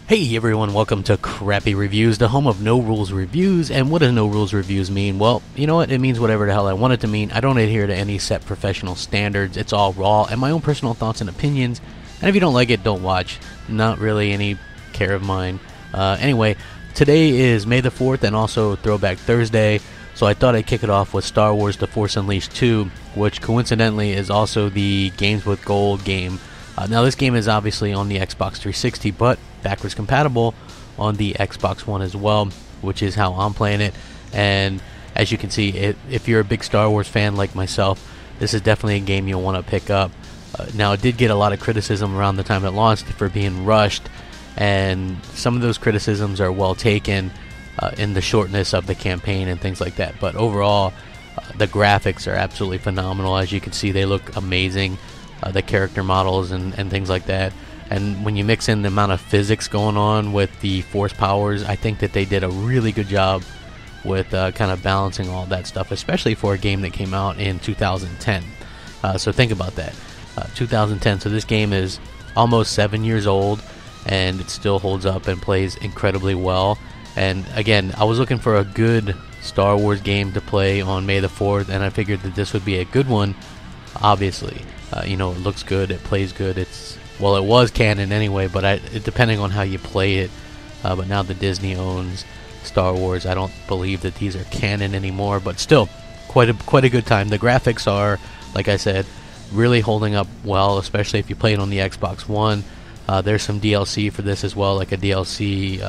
Hey everyone, welcome to Crappy Reviews, the home of no rules reviews. And what does no rules reviews mean? Well, you know what? It means whatever the hell I want it to mean. I don't adhere to any set professional standards. It's all raw and my own personal thoughts and opinions. And if you don't like it, don't watch. Not really any care of mine. Anyway, today is May the 4th and also Throwback Thursday. So I thought I'd kick it off with Star Wars The Force Unleashed 2, which coincidentally is also the Games with Gold game. Now this game is obviously on the Xbox 360, but backwards compatible on the Xbox One as well, which is how I'm playing it. And as you can see, if you're a big Star Wars fan like myself, this is definitely a game you'll want to pick up. Now it did get a lot of criticism around the time it launched for being rushed, and some of those criticisms are well taken in the shortness of the campaign and things like that. But overall, the graphics are absolutely phenomenal. As you can see, they look amazing. The character models and things like that. And when you mix in the amount of physics going on with the force powers, I think that they did a really good job with kind of balancing all that stuff, especially for a game that came out in 2010. So think about that. 2010, so this game is almost 7 years old, and it still holds up and plays incredibly well. And again, I was looking for a good Star Wars game to play on May the 4th, and I figured that this would be a good one, obviously. You know, it looks good, it plays good, it was canon anyway, but depending on how you play it, but now that Disney owns Star Wars, I don't believe that these are canon anymore, but still, quite a good time. The graphics are, like I said, really holding up well, especially if you play it on the Xbox One. There's some DLC for this as well, like a DLC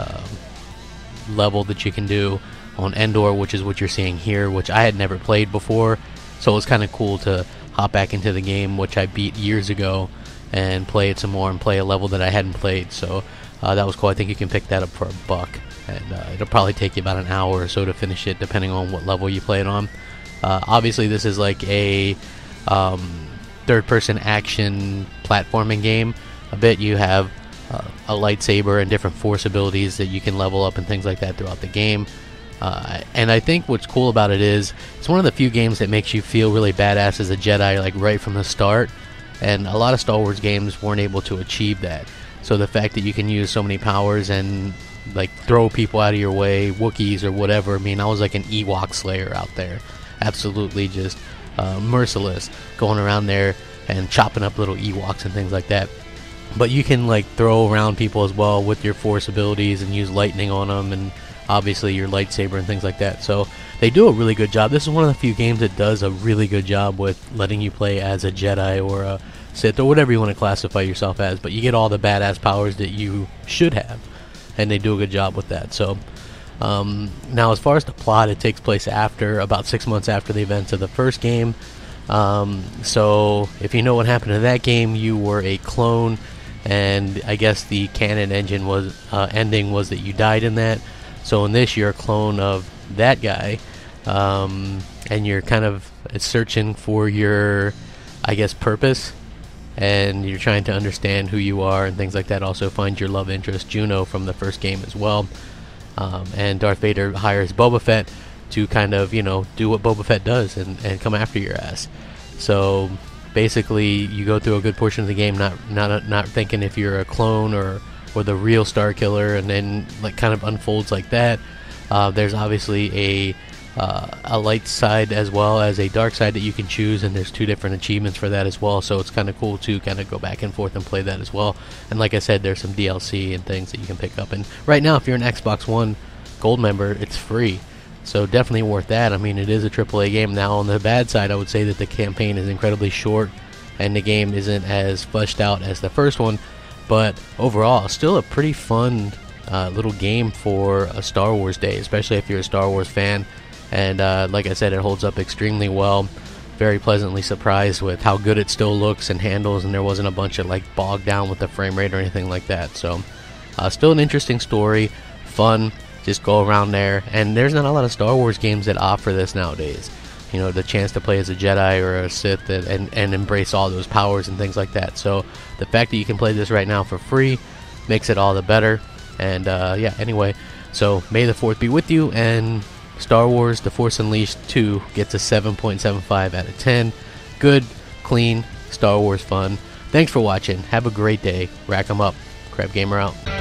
level that you can do on Endor, which is what you're seeing here, which I had never played before, so it was kind of cool to hop back into the game, which I beat years ago, and play it some more and play a level that I hadn't played. So that was cool. I think you can pick that up for $1, and it'll probably take you about an hour or so to finish it, depending on what level you play it on. Obviously, this is like a third-person action platforming game. A bit you have a lightsaber and different force abilities that you can level up and things like that throughout the game. And I think what's cool about it is it's one of the few games that makes you feel really badass as a Jedi, like right from the start. And a lot of Star Wars games weren't able to achieve that. So the fact that you can use so many powers and like throw people out of your way, Wookiees or whatever. I mean, I was like an Ewok slayer out there, absolutely just merciless, going around there and chopping up little Ewoks and things like that. But you can like throw around people as well with your force abilities and use lightning on them, and obviously your lightsaber and things like that. So they do a really good job. This is one of the few games that does a really good job with letting you play as a Jedi or a Sith or whatever you want to classify yourself as, but you get all the badass powers that you should have, and they do a good job with that. So now as far as the plot, it takes place after about 6 months after the events of the first game. So if you know what happened to that game, you were a clone, and I guess the canon ending was that you died in that. So in this, you're a clone of that guy, and you're kind of searching for your, I guess, purpose, and you're trying to understand who you are and things like that. Also find your love interest, Juno, from the first game as well. And Darth Vader hires Boba Fett to kind of, you know, do what Boba Fett does and come after your ass. So basically, you go through a good portion of the game not thinking if you're a clone or the real Star Killer, and then like kind of unfolds like that. There's obviously a light side as well as a dark side that you can choose, and there's 2 different achievements for that as well, so it's kind of cool to kind of go back and forth and play that as well. And like I said, there's some DLC and things that you can pick up, and right now if you're an Xbox One Gold member, it's free, so definitely worth that. I mean, it is a AAA game. Now on the bad side, I would say that the campaign is incredibly short and the game isn't as fleshed out as the first one, but overall still a pretty fun little game for a Star Wars day, especially if you're a Star Wars fan. And like I said, it holds up extremely well. Very pleasantly surprised with how good it still looks and handles, and there wasn't a bunch of like bogged down with the frame rate or anything like that. So still an interesting story, fun, just go around there. And there's not a lot of Star Wars games that offer this nowadays, you know, the chance to play as a Jedi or a Sith and embrace all those powers and things like that. So the fact that you can play this right now for free makes it all the better. And yeah, anyway, so May the 4th be with you, and Star Wars The Force Unleashed 2 gets a 7.75 out of 10. Good, clean, Star Wars fun. Thanks for watching. Have a great day. Rack 'em up. Crapgamer out.